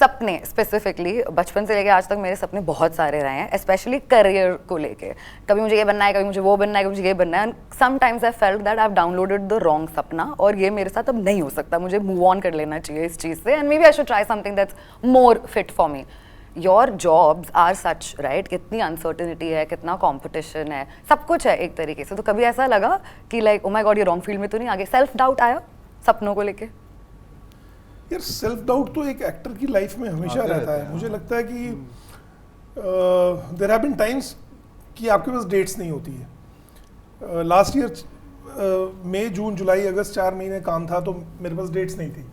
सपने स्पेसिफिकली बचपन से लेके आज तक मेरे सपने बहुत सारे रहे हैं, स्पेशली करियर को लेके। कभी मुझे ये बनना है, कभी मुझे वो बनना है, कभी मुझे ये बनना है। Sometimes I felt that I have downloaded the wrong सपना, और ये मेरे साथ अब नहीं हो सकता, मुझे मूव ऑन कर लेना चाहिए इस चीज़ से, and maybe I should try something that's more fit for me. Your jobs are such right, कितनी अनसर्टेनिटी है, कितना कॉम्पिटिशन है, सब कुछ है एक तरीके से। तो कभी ऐसा लगा कि लाइक ओ माय गॉड ये रॉन्ग फील्ड में तो नहीं आगे, सेल्फ डाउट आया सपनों को लेके? यार सेल्फ डाउट तो एक एक्टर की लाइफ में हमेशा रहता है। मुझे लगता है कि देयर हैव बीन टाइम्स कि आपके पास डेट्स नहीं होती है। लास्ट ईयर मई जून जुलाई अगस्त 4 महीने काम था तो मेरे पास डेट्स नहीं थी।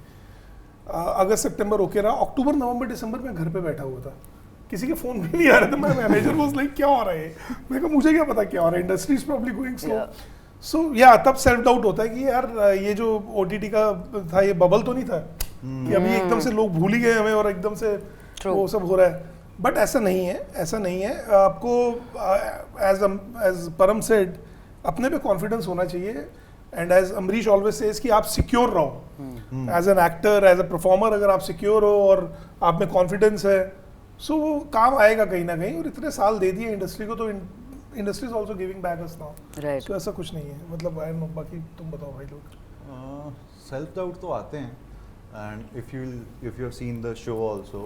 अगस्त सितंबर ओके रहा, अक्टूबर नवंबर दिसंबर में घर पे बैठा हुआ था, किसी के फोन भी नहीं आ रहे थे। मैं मैनेजर वाज लाइक क्या हो रहा है, मैं कहा मुझे क्या पता क्या हो रहा है, industry is probably going slow. So या तब सेल्फ डाउट होता है कि यार ये जो ओटीटी का था ये बबल तो नहीं था कि अभी एकदम से लोग भूल ही गए हमें और एकदम से वो सब हो रहा है। बट ऐसा नहीं है, ऐसा नहीं है। आपको एज परम सेड अपने पे कॉन्फिडेंस होना चाहिए, and as Amrish always says कि आप सिक्योर रहो as an actor, as a performer. अगर आप सिक्योर हो और आप में कॉन्फिडेंस है सो वो काम आएगा कहीं ना कहीं। और इतने साल दे दिए इंडस्ट्री को तो industry is also giving back us now, so ऐसा कुछ नहीं है। मतलब आई नो, बाकी तुम बताओ भाई लोग। सेल्फ डाउट तो आते हैं, and if you have seen the show also,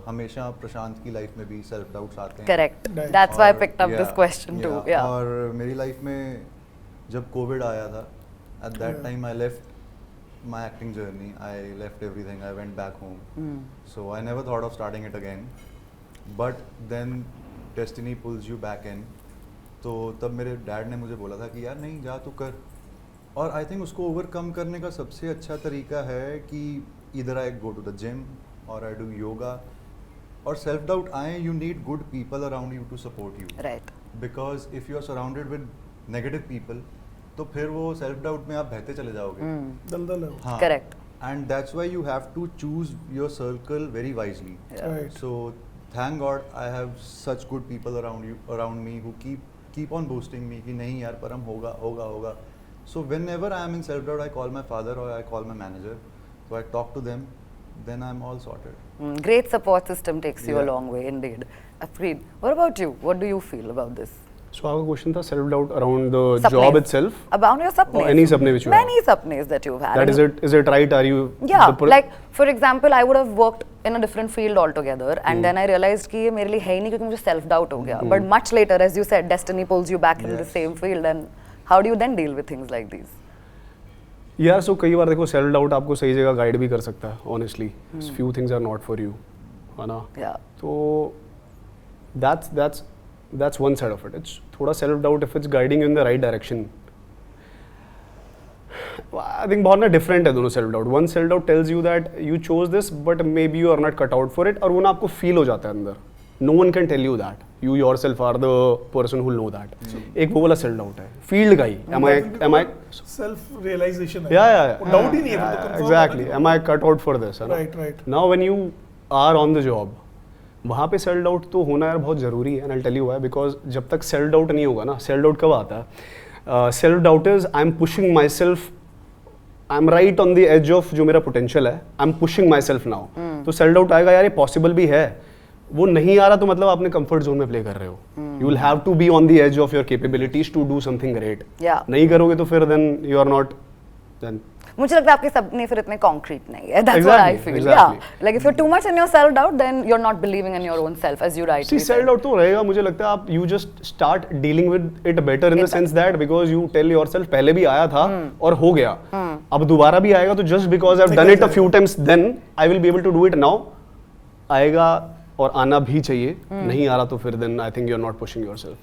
हमेशा प्रशांत की लाइफ में भी सेल्फ डाउट्स आते हैं। Correct, that's why I picked up this question too. या और मेरी लाइफ में जब कोविड आया था, at that time I left my acting journey, I left everything, I went back home, so I never thought of starting it again, but then destiny pulls you back in. तो तब मेरे dad ने मुझे बोला था कि यार नहीं जा तू कर, और आई थिंक उसको ओवरकम करने का सबसे अच्छा तरीका है कि इधर I go to the gym और आई डू योगा। और सेल्फ डाउट आए, you need good people around you to support you, right, because if you are surrounded with negative people तो फिर वो सेल्फ डाउट में आप बहते चले जाओगे। दलदल है। हाँ, correct, and that's why you have to choose your circle very wisely. So thank God I have such good people around me who keep on boosting me कि नहीं यार परम होगा होगा होगा। So whenever I am in self doubt, I call my father or I call my manager, so I talk to them, then I'm all sorted. Great support system takes you a long way indeed. Afreed, what about you? What do you feel about this? So our question था self doubt around the job itself. About your sapne. Or any sapne which you have. Many sapnes that you've had. That is it right? Are you? Yeah, like for example, I would have worked in a different field altogether, and then I realized कि ये मेरे लिए है ही नहीं क्योंकि मुझे self doubt हो गया. But much later, as you said, destiny pulls you back in the same field, and how do you then deal with things like these? यार सो कई बार देखो सेल्फ डाउट आपको सही जगह गाइड भी कर सकता है honestly. Few things are not for you, है ना? तो that's one side of it. It's थोड़ा self doubt if it's guiding you in the right direction. I think बहुत ना डिफरेंट है दोनों self doubt. One self doubt tells you that you chose this but may be you are not cut out for it, और वो ना आपको feel हो जाता है अंदर। No one can tell you that, you yourself are the person who know that. एक वो वाला सेल्फ डाउट है फील्ड का ही। am I self realization है। yeah डाउट ही नहीं है exactly, am I cut out for this? right now when you are on the job, वहाँ पे सेल्फ डाउट तो होना यार बहुत ज़रूरी है, and I'll tell you why, because जब तक सेल्फ डाउट नहीं होगा ना, सेल्फ डाउट कब आता है? Self doubt is I am pushing myself, I am right on the edge of जो मेरा पोटेंशियल है, I am pushing myself now. तो सेल्फ डाउट आएगा यार ये पॉसिबल भी है, वो नहीं आ रहा तो मतलब आपने कंफर्ट जोन में प्ले कर रहे हो। You will have to be on the edge of your capabilities to do something great. नहीं करोगे तो फिर then you are not. Then मुझे लगता है आपके सपने फिर इतने कॉन्क्रीट नहीं है। That's what I feel. Yeah, like if you're too much in your self doubt, then you're not believing in your own self, as you rightly said. self doubt तो रहेगा, मुझे लगता है आप you just start dealing with it better in the sense that because you tell yourself पहले भी आया था और हो गया, अब दोबारा भी आएगा तो just because I've done it a few times then I will be able to do it now। आएगा और आना भी चाहिए, नहीं आ रहा तो फिर then I think you're not pushing yourself।